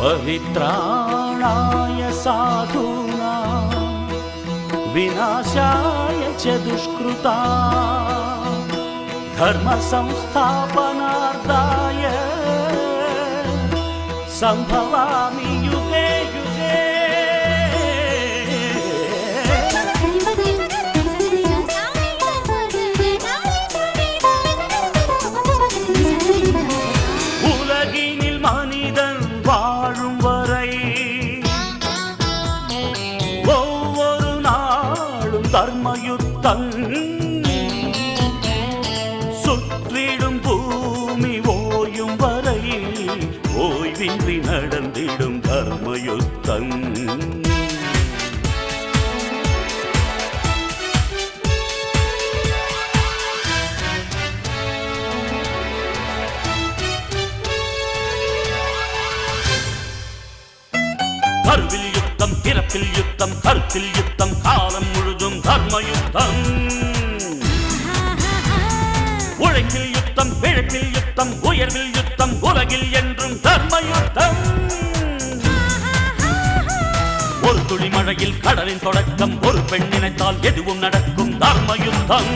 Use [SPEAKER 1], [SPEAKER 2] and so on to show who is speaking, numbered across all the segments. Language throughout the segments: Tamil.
[SPEAKER 1] पवित्राणाय साधूनां विनाशाय च दुष्कृता धर्म संस्थापनार्थाय संभवामि युगे युगे। உலகினில் மனிதன் வாழும் வரை ஒவ்வொரு நாளும் தர்மயுத்தம் சுற்றிடும் பூமி ஓயும் வரை ஓய்வின்றி நடந்திடும் தர்மயுத்தம்। கருவில் யுத்தம், பிறப்பில் யுத்தம், கருத்தில் யுத்தம், காலம் முழுதும் தர்மயுத்தம்। உழைப்பில் யுத்தம், பிழைப்பில் யுத்தம், உயர்வில் யுத்தம், உலகில் என்றும் தர்மயுத்தம்। ஒரு துளி மழையில் கடலின் தொடக்கம், ஒரு பெண் நினைத்தால் எதுவும் நடக்கும் தர்மயுத்தம்।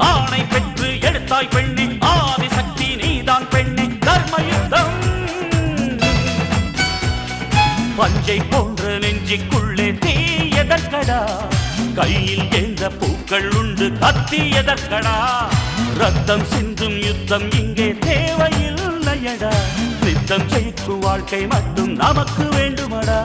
[SPEAKER 1] ஆணை பெற்று எடுத்தாய் பெண்ணே, ஆதிசக்தி நீதான் பெண்ணே, தர்மயுத்தம்। பஞ்சை போன்ற நெஞ்சிக்குள்ளே தீயதற்கடா, கையில் ஏந்த பூக்கள் உண்டு கத்தியதற்கடா, ரத்தம் சிந்தும் யுத்தம் இங்கே தேவையில்லையடா, நித்தம் ஜெயிக்கும் வாழ்க்கை மட்டும் நமக்கு வேண்டுமடா।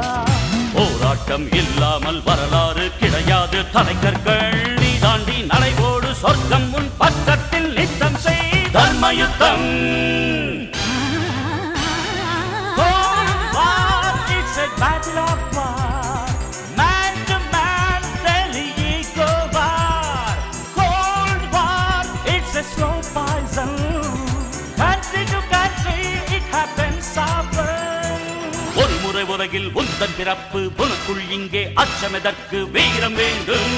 [SPEAKER 1] போராட்டம் இல்லாமல் வரலாறு கிடையாது, தலைக்கற்கள் நீ தாண்டி நடைபோடு, சொர்க்கம் உன் பக்கத்தில் நித்தம் செய் தர்மயுத்தம்। Battle of war, man to man, daily ego war, cold war, it's a slow poison, country to country, it happens often। ஒரு முறை உலகில் உந்தன் பிறப்பு, உனக்குள் இங்கே அச்சமெதற்கு, வீரம் வேண்டும்।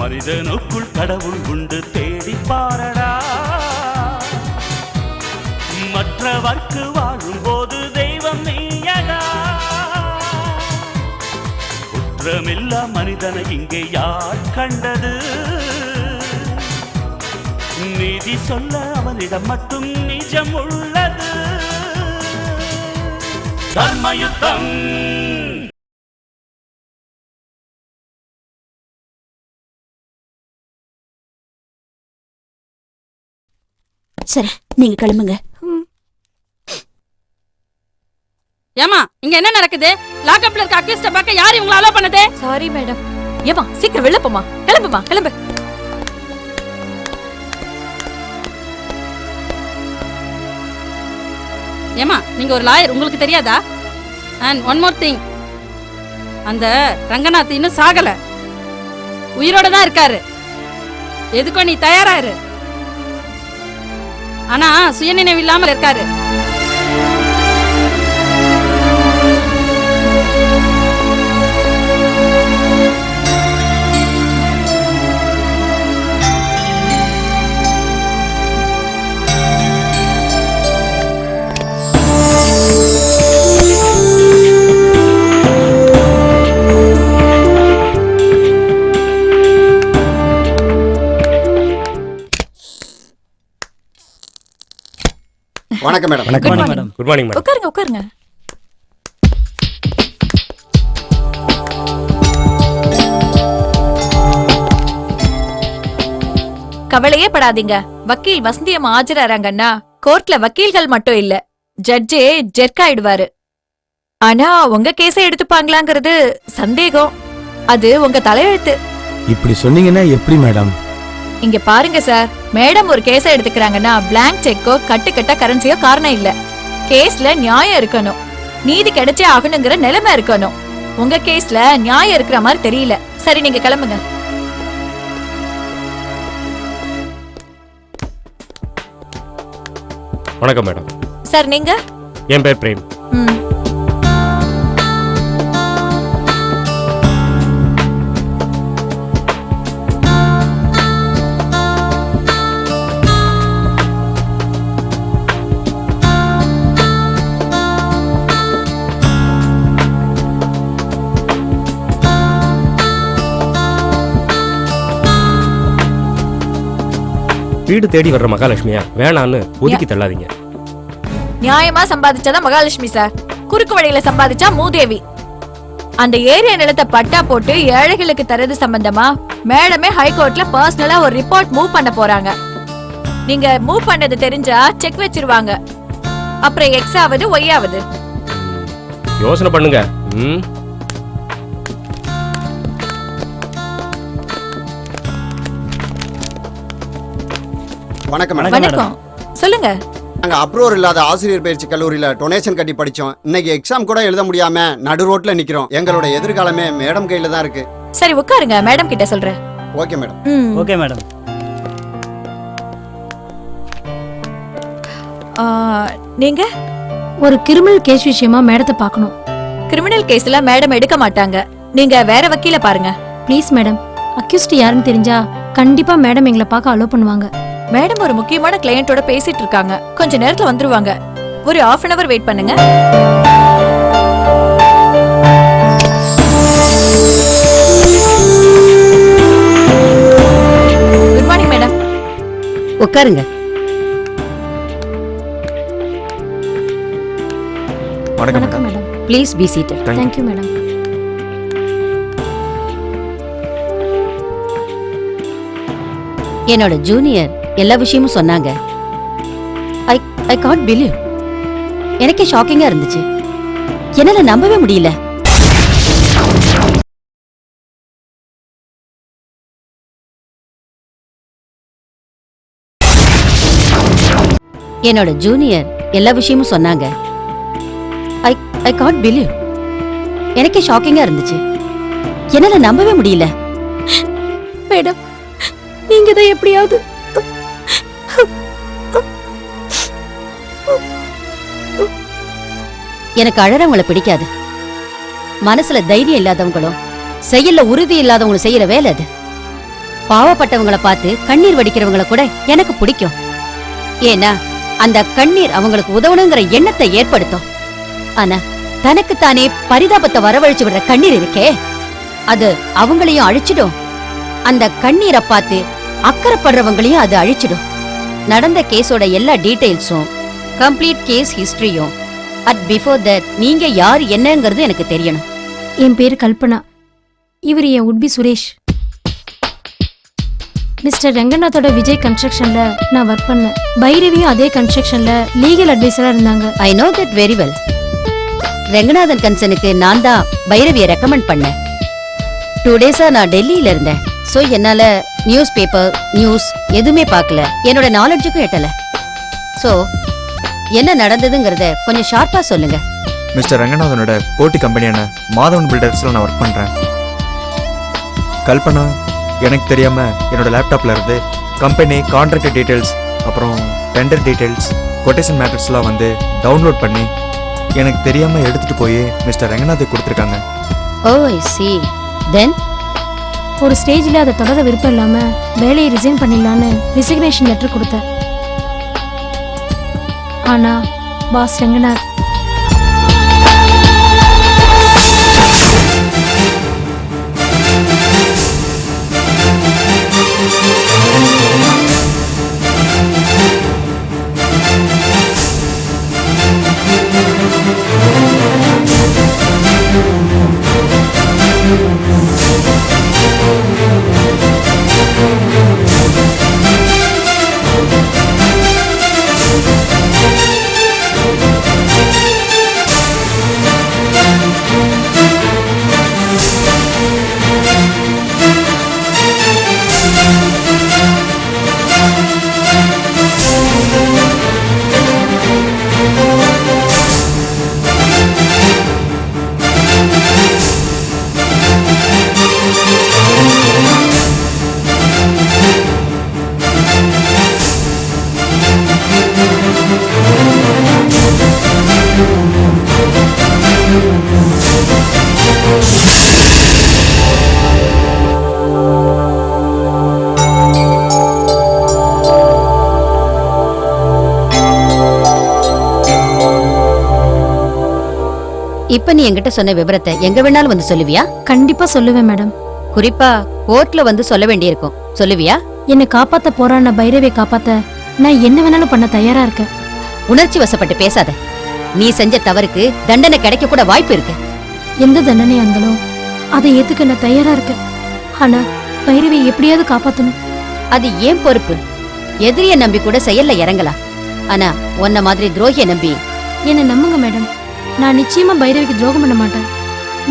[SPEAKER 1] மனிதனுக்குள் கடவுள் உண்டு, தேடி பாரடா, மற்றவர்க்கு வாழும் போது தெய்வம் நீயடா। குற்றமில்லா மனிதனை இங்கே யார் கண்டது, நீதி சொல்ல அவனிடம் மட்டும் நிஜம் உள்ளது தர்மயுத்தம்।
[SPEAKER 2] சரி, நீங்க கிளம்புங்க।
[SPEAKER 3] ஏமா இங்க என்ன நடக்குது? லாக்அப்ல இருக்க அக்யூஸ்ட பார்க்க யார் இவங்கள அலோ பண்ணதே?
[SPEAKER 2] Sorry madam. ஏமா சீக்கிரம் வெளில போமா, கிளம்புமா, கிளம்பு।
[SPEAKER 3] ஏமா நீங்க ஒரு லாயர், உங்களுக்கு தெரியாதா? அண்ட் ஒன் மோர் திங், அந்த ரங்கநாத் இன்னும் சாகல, உயிரோட தான் இருக்காரு। எதுக்கோ நீ தயாராரு, ஆனா சுயநினைவு இல்லாமல் இருக்காரு।
[SPEAKER 4] வணக்கம் மேடம்।
[SPEAKER 2] வணக்கம் மேடம்।
[SPEAKER 5] Good morning madam.
[SPEAKER 2] உட்காருங்க உட்காருங்க। கவலையே படாதீங்க, வக்கீல் வசந்தியம் ஆஜராறாங்கன்னா கோர்ட்ல வக்கீல்கள் மட்டும் இல்ல, ஜட்ஜே ஜெர்க் ஆயிடுவாரு। ஆனா உங்க கேஸை எடுத்துப்பாங்களாங்கிறது சந்தேகம், அது உங்க தலையெழுத்து।
[SPEAKER 5] இப்படி சொன்னீங்கன்னா எப்படி மேடம்?
[SPEAKER 2] இங்க பாருங்க சார், மேடம் ஒரு கேஸை எடுத்துக்கிறாங்கன்னா பிளாங்க் செக்கோ கட்டுக்கட்ட கரன்சியோ காரணம் இல்ல, கேஸ்ல நியாயம் இருக்கணும், நீதி கிடைச்சே ஆகணுங்கிற நிலைமை இருக்கணும்। உங்க கேஸ்ல நியாயம் இருக்கிற மாதிரி தெரியல। சரி, நீங்க கிளம்புங்க।
[SPEAKER 5] வணக்கம் மேடம்।
[SPEAKER 2] சார் நீங்க?
[SPEAKER 5] என் பேர் பிரேம்।
[SPEAKER 2] ம்.
[SPEAKER 4] வீடு தேடி வர்ற மகாலட்சுமியா வேணான்னு ஒதுக்கி தள்ளாதீங்க.
[SPEAKER 2] நியாயமா சம்பாதிச்சாதான் மகாலட்சுமி சார், குறுக்கு வழியில சம்பாதிச்சா மூதேவி. அந்த ஏரியா நிலத்தை பட்டா போட்டு ஏழைகளுக்கு தரது சம்பந்தமா மேடமே ஹைகோர்ட்ல பர்சனலா ஒரு ரிப்போர்ட் மூவ் பண்ண போறாங்க. நீங்க மூவ் பண்ணது தெரிஞ்சா செக் வச்சிருவாங்க. அப்புறம் எக்ஸ் ஆவது ஒய் ஆவது.
[SPEAKER 4] யோசனை பண்ணுங்க. ம்.
[SPEAKER 6] வணக்கம் மேடம்.
[SPEAKER 2] வணக்கம், சொல்லுங்க.
[SPEAKER 6] நாங்க அப்ரூவர் இல்லாத ஆசிரியர் பயிற்சி கல்லூரியில டொனேஷன் கட்டி படிச்சோம். இன்னைக்கு எக்ஸாம் கூட எழுத முடியாம நடு ரோட்ல நிக்கிறோம். எங்களோட எதிர்காலமே மேடம் கையில தான் இருக்கு.
[SPEAKER 2] சரி உட்காருங்க, மேடம் கிட்ட சொல்றேன்.
[SPEAKER 6] Okay madam.
[SPEAKER 1] Okay madam.
[SPEAKER 2] நீங்க
[SPEAKER 7] ஒரு கிரிமினல் கேஸ் விஷயமா மேடத்தை பார்க்கணும்.
[SPEAKER 2] கிரிமினல் கேஸ்ல மேடம் எடுக்க மாட்டாங்க. நீங்க வேற வக்கீல பாருங்க.
[SPEAKER 7] ப்ளீஸ் மேடம், அக்யூஸ்ட் யாருன்னு தெரிஞ்சா கண்டிப்பா மேடம் எங்களை பார்க்க அலோ பண்ணுவாங்க.
[SPEAKER 2] மேடம் ஒரு முக்கியமான கிளையண்டோட பேசிட்டு இருக்காங்க. கொஞ்ச நேரத்துல வந்துருவாங்க. ஒரு half an hour வெயிட் பண்ணுங்க. Good morning madam.
[SPEAKER 8] உட்காருங்க.
[SPEAKER 7] வணக்கம் மேடம்.
[SPEAKER 8] Please be seated.
[SPEAKER 7] Thank you madam.
[SPEAKER 8] என்னோட ஜூனியர் எல்லா விஷயமும் சொன்னாங்க. I can't believe. எனக்கே ஷாக்கிங்கா இருந்துச்சு. என்னால நம்பவே முடியல. என்னோட ஜூனியர் எல்லா விஷயமும் சொன்னாங்க. I can't believe. எனக்கே ஷாக்கிங்கா இருந்துச்சு. என்னால நம்பவே முடியல.
[SPEAKER 7] மேடம், நீங்க தான் எப்படியாவது
[SPEAKER 8] எனக்கு அழறவங்களை பிடிக்காது. மனசுல தைரியம் இல்லாதவங்களும் செயல்ல உறுதி இல்லாதவங்களும் செய்யற வேலை அது. பாவப்பட்டவங்களை பார்த்து கண்ணீர் வடிக்கிறவங்கள கூட எனக்கு பிடிக்கும். ஏன்னா அந்த கண்ணீர் அவங்களுக்கு உதவணுங்கிற எண்ணத்தை ஏற்படுத்தும். ஆனா தனக்குத்தானே பரிதாபத்தை வரவழைச்சு விடுற கண்ணீர் இருக்கே, அது அவங்களையும் அழிச்சிடும். அந்த கண்ணீரை பார்த்து அக்கறைப்படுறவங்களையும் அது அழிச்சிடும். நடந்த கேஸோட எல்லா டீடைல்ஸும், கம்ப்ளீட் கேஸ் ஹிஸ்டரியும், அட் பிஃபோர் தட் நீங்க யார் என்னங்கிறது எனக்கு தெரியணும்.
[SPEAKER 7] என் பேரு கல்பனா. இவர் என் உட்பி சுரேஷ். மிஸ்டர் ரங்கநாத்தோட விஜய் கன்ஸ்ட்ரக்ஷன்ல நான் ஒர்க் பண்ணேன். பைரவியும் அதே கன்ஸ்ட்ரக்ஷன்ல லீகல் அட்வைசரா இருந்தாங்க.
[SPEAKER 8] I know that very well. Ranganathan கன்சனுக்கு நான் தான் பைரவியை ரெக்கமெண்ட் பண்ணேன். 2 டேஸா நான் டெல்லியில இருந்தேன். சோ என்னால நியூஸ் பேப்பர், நியூஸ் எதுவுமே பார்க்கல. என்னோட நாலேஜுக்கும் எட்டல. சோ என்ன நடந்ததுங்கிறத கொஞ்சம் ஷார்ப்பா சொல்லுங்க.
[SPEAKER 9] மிஸ்டர் ரங்கநாதனோட போட்டி கம்பெனியான மாதவன் பில்டர்ஸ்ல நான் ஒர்க் பண்றேன். கல்பனா எனக்கு தெரியாம என்னோட லேப்டாப்ல இருந்து கம்பெனி கான்ட்ராக்ட் டீடைல்ஸ், அப்புறம் டெண்டர் டீடைல்ஸ், கொட்டேஷன் மேட்டர்ஸ்லாம் வந்து டவுன்லோட் பண்ணி எனக்கு தெரியாம எடுத்துட்டு போய் மிஸ்டர் ரங்கநாத்துக்கு கொடுத்துருக்காங்க.
[SPEAKER 8] ஓ ஐ see. தென்
[SPEAKER 7] ஒரு ஸ்டேஜ்ல அதை தொடர விருப்பம் இல்லாம வேலையை ரிசைன் பண்ணிடலான்னு ரிசிக்னேஷன் லெட்டர் கொடுத்தேன். ஆனா பாஸ் ரங்கநாத்
[SPEAKER 8] இப்ப நீ என்கிட்ட சொன்ன விவரத்தை எங்க வேணாலும் வந்து சொல்லுவியா?
[SPEAKER 7] கண்டிப்பா சொல்லுவேன் மேடம்.
[SPEAKER 8] குறிப்பா கோர்ட்ல வந்து சொல்ல வேண்டியிருக்கும். சொல்லுவியா?
[SPEAKER 7] என்னை காப்பாத்த போறான பைரவியை காப்பாத்த நான் என்ன வேணாலும் பண்ண தயாரா இருக்கேன்.
[SPEAKER 8] உணர்ச்சி வசப்பட்டு பேசாத. நீ செஞ்ச தவறுக்கு தண்டனை கிடைக்க கூட வாய்ப்பு இருக்கு.
[SPEAKER 7] எந்த தண்டனையா இருந்தாலும் அதை ஏத்துக்க நான் தயாரா இருக்கேன். ஆனா பைரவியை எப்படியாவது காப்பாத்தணும்.
[SPEAKER 8] அது ஏன் பொறுப்பு? எதிரிய நம்பி கூட செயல்ல இறங்கலாம். ஆனா உன்ன மாதிரி துரோகிய நம்பி
[SPEAKER 7] என்னை நம்புங்க மேடம். நான் நிச்சயமா பைரவிக்கு துரோகம் பண்ண மாட்டேன்.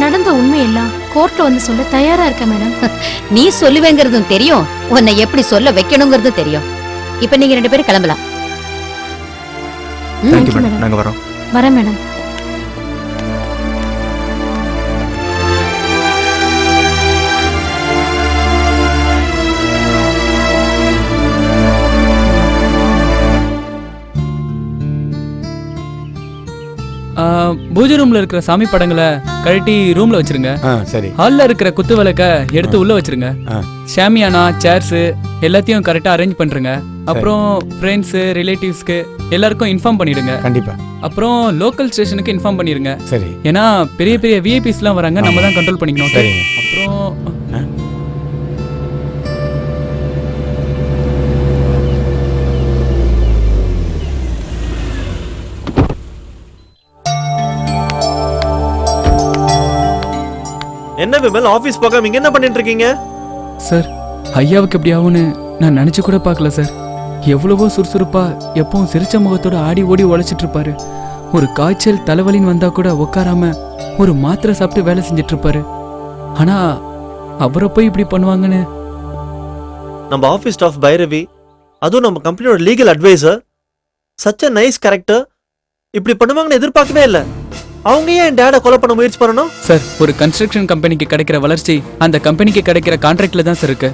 [SPEAKER 7] நடந்த உண்மையெல்லாம் கோர்ட்ல வந்து சொல்ல தயாரா இருக்கேன் மேடம்.
[SPEAKER 8] நீ சொல்லுவேங்கிறதும் தெரியும், உன்னை எப்படி சொல்ல வைக்கணுங்கிறதும் தெரியும். இப்ப நீங்க 2 பேரும் கிளம்பலாம்.
[SPEAKER 9] Thank you
[SPEAKER 7] madam.
[SPEAKER 9] மேடம், நாங்க வரோம்.
[SPEAKER 7] வரேன் மேடம்.
[SPEAKER 10] பூஜை ரூம்ல இருக்கிற சாமி படங்களை கழட்டி ரூம்ல வச்சிருங்க.
[SPEAKER 5] சரி.
[SPEAKER 10] ஹால்ல இருக்கிற குத்து விளக்க எடுத்து உள்ள வச்சிருங்க. ஷாமியானா, சேர்ஸ் எல்லாத்தையும் கரெக்டா அரேஞ்ச் பண்றீங்க. அப்புறம் ஃப்ரெண்ட்ஸ், ரிலேட்டிவ்ஸ்க்கு எல்லாருக்கும் இன்ஃபார்ம் பண்ணிடுங்க.
[SPEAKER 5] கண்டிப்பா.
[SPEAKER 10] அப்புறம் லோக்கல் ஸ்டேஷனுக்கு இன்ஃபார்ம் பண்ணிருங்க.
[SPEAKER 5] சரி.
[SPEAKER 10] ஏன்னா பெரிய பெரிய விஐபிஸ்லாம் வராங்க, நம்ம தான் கண்ட்ரோல் பண்ணிக்கணும்.
[SPEAKER 5] சரி.
[SPEAKER 10] அப்புறம்
[SPEAKER 11] என்ன விமல், ஆபீஸ் போகாம இங்க என்ன பண்ணிட்டு இருக்கீங்க?
[SPEAKER 10] சார், ஐயாவுக்கு எப்படி ஆகும்னு நான் நினைச்சு கூட பார்க்கல சார். எவ்வளவோ சுறுசுறுப்பா எப்பவும் சிரிச்ச முகத்தோட ஆடி ஓடி உழைச்சிட்டு இருப்பாரு. ஒரு காய்ச்சல் தலைவலின்னு வந்தா கூட உட்காராம ஒரு மாத்திரை சாப்பிட்டு வேலை செஞ்சிட்டு இருப்பாரு. ஆனா அவரை போய் இப்படி பண்ணுவாங்கன்னு.
[SPEAKER 11] நம்ம ஆபீஸ் ஸ்டாஃப் பைரவி, அதுவும் நம்ம கம்பெனியோட legal advisor, such a nice character, இப்படி பண்ணுவாங்கன்னு எதிர்பார்க்கவே இல்லை. அவங்க ஏன் டேடை கொலை பண்ண முயற்சி பண்ணணும்?
[SPEAKER 10] சார், ஒரு கன்ஸ்ட்ரக்ஷன் கம்பெனிக்கு கிடைக்கிற வளர்ச்சி அந்த கம்பெனிக்கு கிடைக்கிற கான்ட்ராக்ட்ல தான் சார் இருக்கு.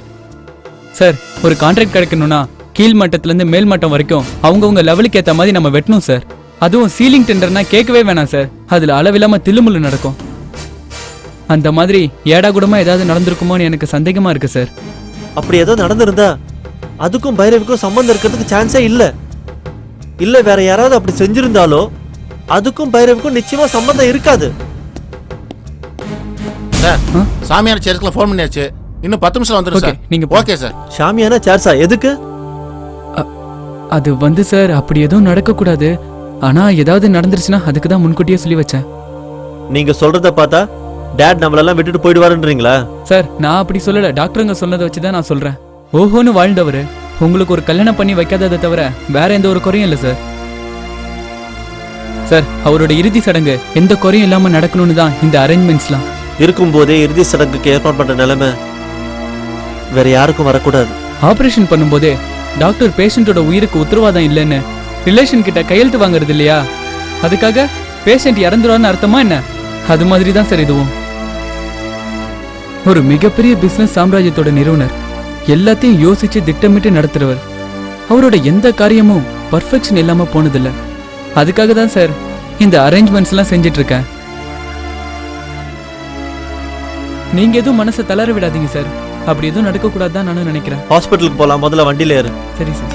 [SPEAKER 10] சார், ஒரு கான்ட்ராக்ட் கிடைக்கணும்னா கீழ் மட்டத்துல இருந்து மேல் மட்டம் வரைக்கும் அவங்கவுங்க லெவலுக்கு ஏற்ற மாதிரி நம்ம வெட்டணும் சார். அதுவும் சீலிங் டெண்டர்னா கேட்கவே வேணாம் சார். அதுல அளவில்லாம தில்லுமுள்ளு நடக்கும். அந்த மாதிரி ஏடா கூடமா ஏதாவது நடந்திருக்குமோன்னு எனக்கு சந்தேகமா இருக்கு சார்.
[SPEAKER 11] அப்படி ஏதோ நடந்திருந்தா அதுக்கும் பைரவிக்கும் சம்பந்தம் இருக்கிறதுக்கு சான்ஸே இல்ல வேற யாராவது அப்படி செஞ்சிருந்தாலோ அதுக்கும் பைரவிக்கும் நிச்சயமா சம்பந்தம் இருக்காது.
[SPEAKER 12] சார், சாமியார் சேர்ஸ்ல ஃபோன் பண்ணியாச்சு. இன்னும் 10 நிமிஷம் வந்துரும் சார்.
[SPEAKER 10] நீங்க
[SPEAKER 12] ஓகே சார்.
[SPEAKER 11] சாமியானா சேர்ஸா எதுக்கு?
[SPEAKER 10] அது வந்து சார், அப்படி எதுவும் நடக்க கூடாது. ஆனா ஏதாவது நடந்துருச்சுன்னா அதுக்கு தான் முன்கூட்டியே சொல்லி வச்சேன்.
[SPEAKER 11] நீங்க சொல்றத பார்த்தா டேட் நம்மளெல்லாம் விட்டுட்டு போயிடுவாருன்றீங்களா?
[SPEAKER 10] சார், நான் அப்படி சொல்லல. டாக்டருங்க சொன்னதை வச்சுதான் நான் சொல்றேன். ஓஹோன்னு வாழ்ந்தவரு உங்களுக்கு ஒரு கல்யாணம் பண்ணி வைக்காததை தவிர வேற எந்த ஒரு குறையும் இல்லை சார். சார், அவரோட இறுதி சடங்கு எந்த குறையும் இல்லாம நடக்கணும்னு தான் இந்த அரேஞ்ச்மெண்ட்ஸ்லாம்.
[SPEAKER 11] இருக்கும் போதே இறுதி சடங்குக்கு ஏற்பாடு பண்ற நிலைமை வேற யாருக்கும் வரக்கூடாது.
[SPEAKER 10] ஆபரேஷன் பண்ணும்போதே டாக்டர் பேஷண்டோட உயிருக்கு உத்தரவாதம் இல்லைன்னு ரிலேஷன் கிட்ட கையெழுத்து வாங்குறது இல்லையா? அதுக்காக பேஷண்ட் இறந்துருவான்னு அர்த்தமா என்ன? அது மாதிரி தான் சார் இதுவும். ஒரு மிகப்பெரிய பிசினஸ் சாம்ராஜ்யத்தோட நிறுவனர், எல்லாத்தையும் யோசிச்சு திட்டமிட்டு நடத்துறவர். அவரோட எந்த காரியமும் பர்ஃபெக்ஷன் இல்லாம போனதில்லை. அதுக்காக தான் சார் இந்த அரேஞ்ச்மெண்ட்ஸ் எல்லாம் செஞ்சிட்டு இருக்கேன். நீங்க எதுவும் மனசை தளர விடாதீங்க சார். அப்படி எதுவும் நடக்க கூடாதுதான் நானும் நினைக்கிறேன்.
[SPEAKER 11] ஹாஸ்பிட்டலுக்கு போலாம், முதல்ல வண்டியில ஏறு.
[SPEAKER 10] சரி sir.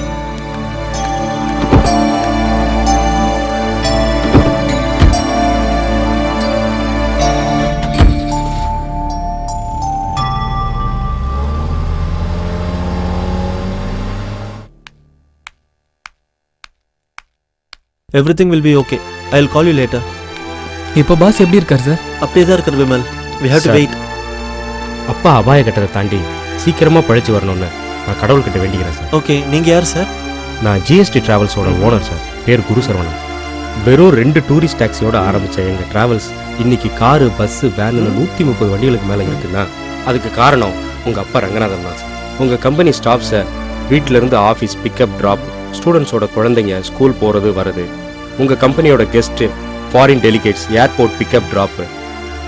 [SPEAKER 11] Everything will be okay. I'll call you later.
[SPEAKER 10] இப்போ பாஸ் எப்படி இருக்கார் சார்?
[SPEAKER 11] அப்படியே தான் இருக்கார் Vimal. We have to wait.
[SPEAKER 4] அப்பா அபாய கட்டத்தை தாண்டி சீக்கிரமா பழிச்சு வரணும்னு நான் கடவுள்கிட்ட வேண்டிக்கிறேன் சார்.
[SPEAKER 11] ஓகே, நீங்க யார் சார்?
[SPEAKER 4] நான் ஜிஎஸ்டி டிராவல்ஸோட ஓனர் சார். பேர் குரு சரவணன். வெறும் 2 டூரிஸ்ட் டாக்ஸியோட ஆரம்பிச்ச எங்க டிராவல்ஸ் இன்னைக்கு காரு, பஸ், வேனு 130 வண்டிகளுக்கு மேல இருக்குன்னா அதுக்கு காரணம் உங்க அப்பா ரங்கநாதன் தான் சார். உங்க கம்பெனி ஸ்டாஃப்ஸை வீட்டில இருந்து ஆஃபீஸ் பிக்கப் டிராப், ஸ்டூடெண்ட்ஸோட குழந்தைங்க ஸ்கூல் போறது வரது, உங்க கம்பெனியோட guest, foreign delegates, airport pickup drop,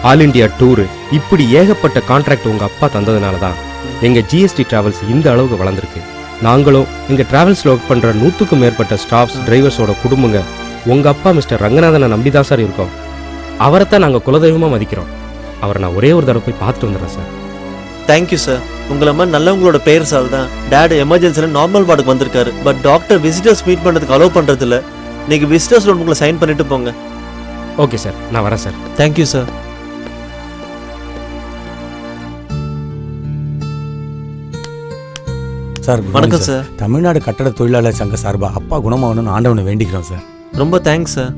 [SPEAKER 4] all India tour, இப்படி ஏகப்பட்ட கான்ட்ராக்ட் உங்க அப்பா தந்ததுனால தான் எங்க ஜிஎஸ்டி டிராவல்ஸ் இந்த அளவுக்கு வளர்ந்துருக்கு. நாங்களும் எங்க டிராவல்ஸ்ல ஒர்க் பண்ற 100க்கும் மேற்பட்ட ஸ்டாஃப்ஸ், டிரைவர்ஸோட குடும்பங்க உங்க அப்பா மிஸ்டர் ரங்கநாதனை நம்பி தான் சார் இருக்கோம். அவரை தான் நாங்கள் குலதெய்வமா மதிக்கிறோம். அவரை நான் ஒரே ஒரு தடவை போய் பார்த்துட்டு வந்துடுறேன் சார்.
[SPEAKER 11] Thank you sir. உங்களை மாதிரி நல்லவங்களோட பெயர் சால் தான் டேட் எமர்ஜென்சியில் நார்மல் வார்டுக்கு வந்திருக்காரு. பட் டாக்டர் விசிட்டர்ஸ் மீட் பண்ணுறதுக்கு அலோவ் பண்ணுறதில்ல. நீங்கள் விசிட்டர்ஸ் நோட் புக்கில் சைன் பண்ணிட்டு போங்க.
[SPEAKER 4] ஓகே சார், நான் வரேன் sir.
[SPEAKER 11] Thank you sir.
[SPEAKER 5] Sir good morning
[SPEAKER 11] வணக்கம் சார்.
[SPEAKER 5] தமிழ்நாடு கட்டட தொழிலாளர் சங்க சார்பா அப்பா குணமாகணும்னு ஆண்டவனை வேண்டிக்கிறோம் சார்.
[SPEAKER 11] ரொம்ப தேங்க்ஸ் சார்.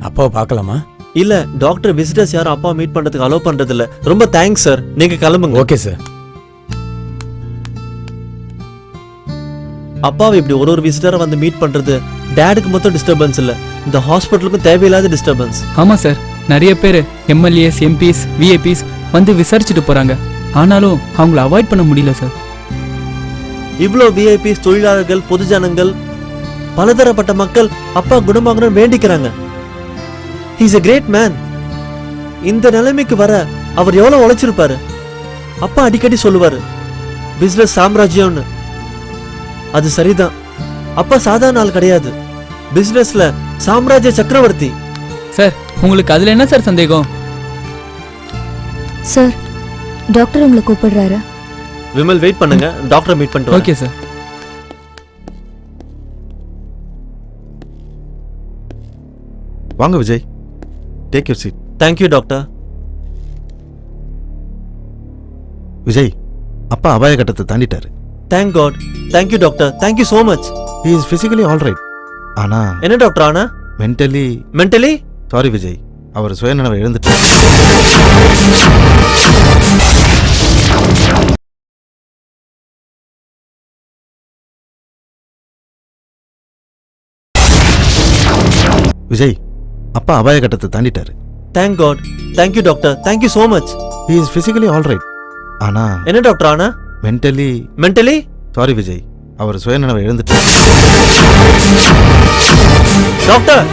[SPEAKER 5] அப்பாவை பார்க்கலாமா?
[SPEAKER 11] இல்ல டாக்டர் விசிட்டர்ஸ் யாரும் அப்பா மீட் பண்றதுக்கு அலோவ் பண்றது இல்ல. ரொம்ப தேங்க்ஸ் சார். நீங்க கிளம்புங்க.
[SPEAKER 5] Okay sir.
[SPEAKER 11] அப்பாவை இப்படி ஒரு விசிட்டரை வந்து மீட் பண்றது டேடுக்கு மட்டும் டிஸ்டர்பன்ஸ் இல்ல, இந்த ஹாஸ்பிட்டலுக்கும் தேவையில்லாத டிஸ்டர்பன்ஸ்.
[SPEAKER 10] ஆமா சார், நிறைய பேர் எம்எல்ஏஸ், எம்பிஸ், விஐபிஸ் வந்து விசாரிச்சுட்டு போறாங்க. ஆனாலும் அவங்கள அவாய்ட் பண்ண முடியல சார்.
[SPEAKER 11] இவ்ளோ விஐபிஸ், தொழிலாளர்கள், பொதுஜனங்கள், பலதரப்பட்ட மக்கள் அப்பா குணமாகணும்னு வேண்டிக்கிறாங்க. He's a great man. இந்த நிலைமைக்கு வர அவர் எவ்வளவு உழைச்சிருப்பாரு. அப்பா அடிக்கடி சொல்லுவாரு பிசினஸ் சாம்ராஜ்யம்னு. அது சரிதான். அப்பா சாதாரண ஆள் கிடையாது, பிசினஸ்ல சாம்ராஜ்ய சக்கரவர்த்தி.
[SPEAKER 10] சார் உங்களுக்கு அதுல என்ன சார் சந்தேகம்?
[SPEAKER 7] சார் டாக்டர் உங்களை கூப்பிடுறாரு.
[SPEAKER 11] விமல் வெயிட் பண்ணுங்க, டாக்டர் மீட் பண்ணிட்டு
[SPEAKER 10] ஓகே சார்.
[SPEAKER 12] வாங்க Vijay, take your seat.
[SPEAKER 11] Thank you doctor.
[SPEAKER 12] Vijay, அப்பா அபாய கட்டத்தை தாண்டிட்டாரு.
[SPEAKER 11] Thank God. Thank you doctor. Thank you so much.
[SPEAKER 12] He is physically all right. ஆனா
[SPEAKER 11] என்ன டாக்டர் ஆனா?
[SPEAKER 12] மென்டலி சாரி விஜய், அவர் சுயநினைவை இழந்துட்டார். விஜய், அப்பா அபாய கட்டத்தை தாண்டிட்டாரு.
[SPEAKER 11] Thank God. Thank you doctor. Thank you so much.
[SPEAKER 12] He is physically all right. ஆனா
[SPEAKER 11] என்ன டாக்டர் ஆனா?
[SPEAKER 12] மென்டலி சாரி விஜய், அவர் சுயநினைவை இழந்துட்டார்.
[SPEAKER 11] Doctor.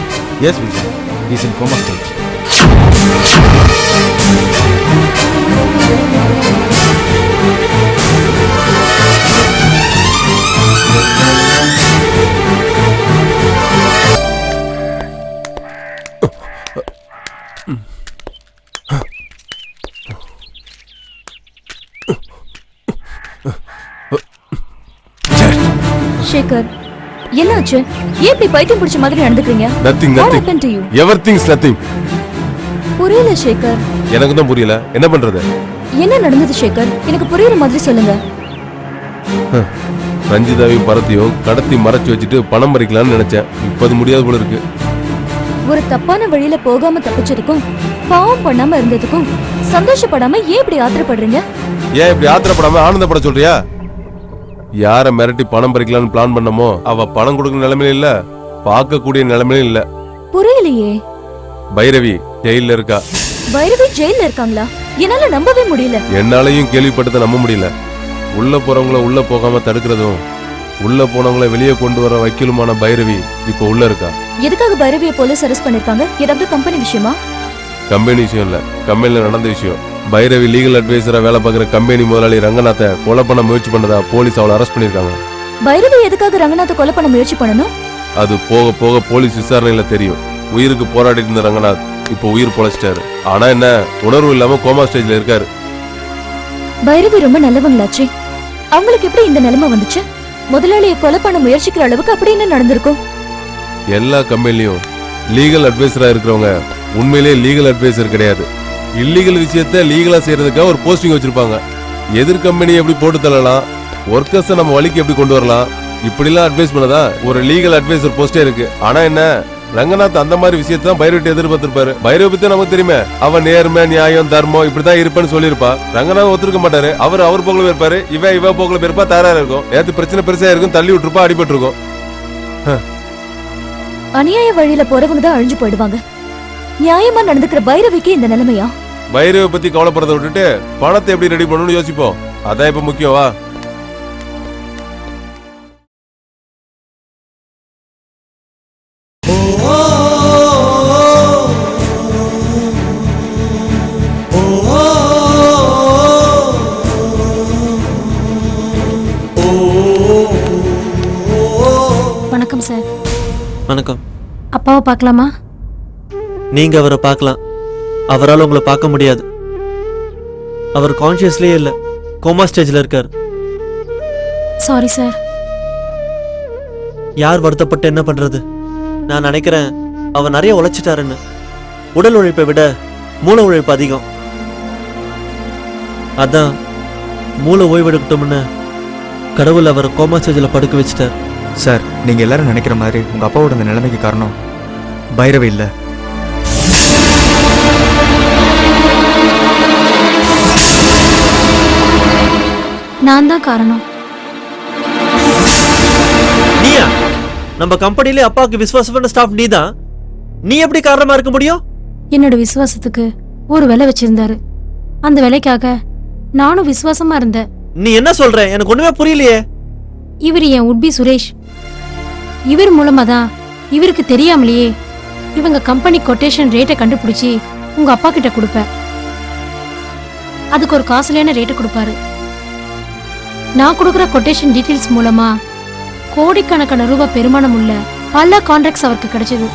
[SPEAKER 12] Yes Vijay, he is in coma stage.
[SPEAKER 7] Sekhar என்னாச்சு? ஏன் இப்படி பைத்தியம் பிடிச்ச மாதிரி நடந்துக்கிறீங்க? புரியல சேகர்.
[SPEAKER 13] எனக்கு தான் புரியல, என்ன பண்றது?
[SPEAKER 7] என்ன நடந்தது சேகர்? எனக்கு புரியுற மாதிரி சொல்லுங்க.
[SPEAKER 13] ரஞ்சிதாவையும் பரத்தையும் கடத்தி மறைச்சு வச்சுட்டு பணம் பறிக்கலாம்னு நினைச்சேன். இப்ப அது முடியாது போல இருக்கு.
[SPEAKER 7] ஒரு தப்பான வழியில போகாம தப்பிச்சதுக்கும் பாவம் பண்ணாம இருந்ததுக்கும் சந்தோஷப்படாம ஏன் இப்படி ஆத்திரப்படுறீங்க?
[SPEAKER 13] ஏன் இப்படி ஆத்திரப்படாம ஆனந்தப்பட சொல்றியா? யார மிரட்டி பணம் பறிக்கலாம்னு பிளான் பண்ணமோ அவ பணம் கொடுக்க நிலைமையில இல்ல, பார்க்க கூடிய நிலைமையில இல்ல.
[SPEAKER 7] புரியலையே.
[SPEAKER 13] பைரவி ஜெயில இருக்கா.
[SPEAKER 7] பைரவி ஜெயில இருக்காங்களா? என்னால நம்பவே முடியல.
[SPEAKER 13] என்னாலையும் கேள்விப்பட்டதை நம்ப முடியல. உள்ள போறவங்கள உள்ள போகாம தடுக்கிறதும் உள்ள போனவங்கள வெளியே கொண்டு வர வக்கீலுமான பைரவி இப்ப உள்ள இருக்கா.
[SPEAKER 7] எதுக்காக பைரவியை போலீஸ் அரெஸ்ட் பண்ணிருக்காங்க? ஏதாவது கம்பெனி விஷயமா?
[SPEAKER 13] கம்பெனி விஷயம் இல்ல, கம்பெனில நடந்த விஷயம். பைரவி லீகல் அட்வைசரா வேலை பார்க்குற கம்பெனி முதலாளி ரங்கநாத்தை கொலை பண்ண முயற்சி பண்ணதா போலீஸ் அவளை அரெஸ்ட் பண்ணிருக்காங்க.
[SPEAKER 7] பைரவி எதுக்காக ரங்கநாத்தை கொலை பண்ண முயற்சி பண்ணணும்?
[SPEAKER 13] அது போக போக போலீஸ் விசாரணையில தெரியும். உயிருக்கு போராடிட்டு இருந்த ரங்கநாத் இப்போ உயிர் பொழைச்சிட்டாரு. ஆனா என்ன, உணர்வு இல்லாம கோமா ஸ்டேஜ்ல இருக்காரு.
[SPEAKER 7] பைரவி ரொம்ப நல்லவங்களாச்சு. அவங்களுக்கு எப்படி இந்த நிலைமை வந்துச்சு? முதலாளியை கொலை பண்ண முயற்சிக்கிற அளவுக்கு அப்படி என்ன நடந்திருக்கும்?
[SPEAKER 13] எல்லா கம்பெனிலையும் லீகல் அட்வைசரா இருக்கிறவங்க உண்மையிலேயே லீகல் அட்வைசர் கிடையாது. இல்லீகல் விஷயத்த லீகலா செய்யறதுக்காக ஒரு போஸ்டிங் வச்சிருப்பாங்க. எதிர் கம்பெனியை எப்படி போட்டு தள்ளலாம், ஒர்க்கர்ஸை நம்ம வழிக்கு எப்படி கொண்டு வரலாம், இப்படிலாம் அட்வைஸ் பண்ணதா ஒரு லீகல் அட்வைசர் போஸ்டே இருக்கு. ஆனா என்ன, ரங்கநாத் அந்த மாதிரி விஷயத்தை தான் பைரவத்தை எதிர்பார்த்திருப்பாரு. பைரவ பத்தி நமக்கு தெரியுமே, அவன் நேர்மை, நியாயம், தர்மம் இப்படிதான் இருப்பான்னு சொல்லியிருப்பா. ரங்கநாத் ஒத்துருக்க மாட்டாரு. அவர் போக்குல இருப்பாரு, இவ போக்குல இருப்பா. தயாரா இருக்கும். நேத்து பிரச்சனை பெருசா இருக்கும், தள்ளி விட்டுருப்பா, அடிபட்டு இருக்கும்.
[SPEAKER 7] அநியாய வழியில போறவங்க தான் அழிஞ்சு போயிடுவாங்க. நியாயமா நடந்துக்கிற பைரவிக்கு இந்த நிலைமையா?
[SPEAKER 13] பைரவ பத்தி கவலைப்படுறத விட்டுட்டு பணத்தை எப்படி ரெடி பண்ணணும்னு யோசிப்போம். அதான் இப்ப முக்கியமா.
[SPEAKER 7] வணக்கம் சார்.
[SPEAKER 11] வணக்கம்.
[SPEAKER 7] அப்பாவை பார்க்கலாமா?
[SPEAKER 11] நீங்க அவரை பார்க்கலாம், அவரால் உங்களை பார்க்க முடியாது. அவர் கான்சியஸ்லயே இல்ல, கோமா ஸ்டேஜ்ல இருக்கார்.
[SPEAKER 7] Sorry sir.
[SPEAKER 11] யார் வருத்தப்பட்டு என்ன பண்றது? நான் நினைக்கிறேன் அவர் நிறைய உழைச்சிட்டாருன்னு. உடல் உழைப்பை விட மூளை உழைப்பு அதிகம். அதான் மூளை ஓய்வெடுக்கட்டும்னு கடவுள் அவரை கோமா ஸ்டேஜில் படுக்க வச்சுட்டார்.
[SPEAKER 9] சார் நீங்க எல்லாரும் நினைக்கிற மாதிரி உங்க அப்பாவோட இந்த நிலைமைக்கு காரணம் பைரவி இல்ல.
[SPEAKER 7] நான் தான் காரணம்.
[SPEAKER 11] நீயா? நம்ம கம்பெனிலே அப்பாவுக்கு விசுவாசமான ஸ்டாஃப் நீதான். நீ எப்படி காரணமா இருக்க முடியும்?
[SPEAKER 7] என்னோட விசுவாசத்துக்கு ஒரு விலை வச்சிருந்தாரு. அந்த விலைக்காக நானும் விசுவாசமா இருந்தேன்.
[SPEAKER 11] நீ என்ன சொல்ற? எனக்கு ஒண்ணுமே புரியலையே.
[SPEAKER 7] இவர் என் உட்பி சுரேஷ். இவர் மூலமா தான் இவருக்கு தெரியாமலேயே இவங்க கம்பெனி கொட்டேஷன் ரேட்டை கண்டுபிடிச்சி உங்க அப்பா கிட்ட கொடுப்பேன். அதுக்கு ஒரு காஸ்ட்லியான ரேட்டை கொடுப்பாரு. நான் கொடுக்குற கொட்டேஷன் டீட்டெயில்ஸ் மூலமா கோடிக்கணக்கான ரூபாய் பெருமானம் உள்ள பல கான்ட்ராக்ட்ஸ் அவருக்கு கிடைச்சது.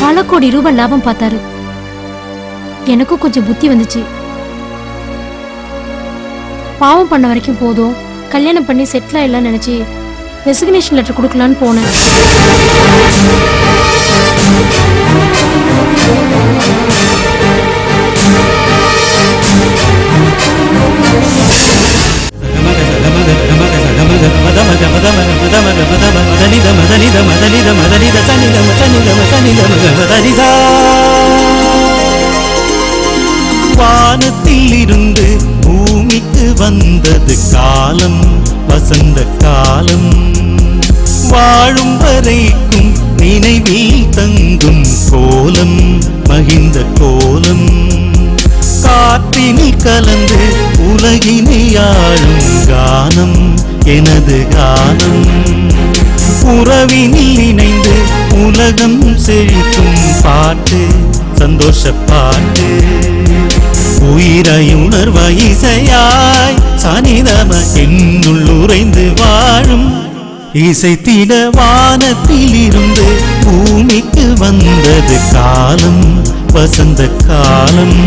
[SPEAKER 7] பல கோடி ரூபாய் லாபம் பார்த்தாரு. எனக்கும் கொஞ்சம் புத்தி வந்துச்சு. பாவம் பண்ண வரைக்கும் போதும், கல்யாணம் பண்ணி செட்டில் ஆயிடலாம்னு நினைச்சு ரெசிக்னேஷன் லெட்டர் கொடுக்கலான்னு போனேன்.
[SPEAKER 1] வானத்தில் இருந்து பூமிக்கு வந்தது காலம், வசந்த காலம். வாழும் வரைக்கும் நினைவில் தங்கும் கோலம், மகிழ்ந்த கோலம். காற்றினில் கலந்து உலகினை ஆளும் கானம், எனது கானம். உறவினில் இணைந்து உலகம் செழிக்கும் பாட்டு, சந்தோஷ பாட்டு. உயிராய் உணர்வாய் இசையாய் சனிதம என்னுள் உறைந்து வாழும் இசைத்திட வானத்தில் இருந்து பூமிக்கு வந்தது காலம், வசந்த காலம்.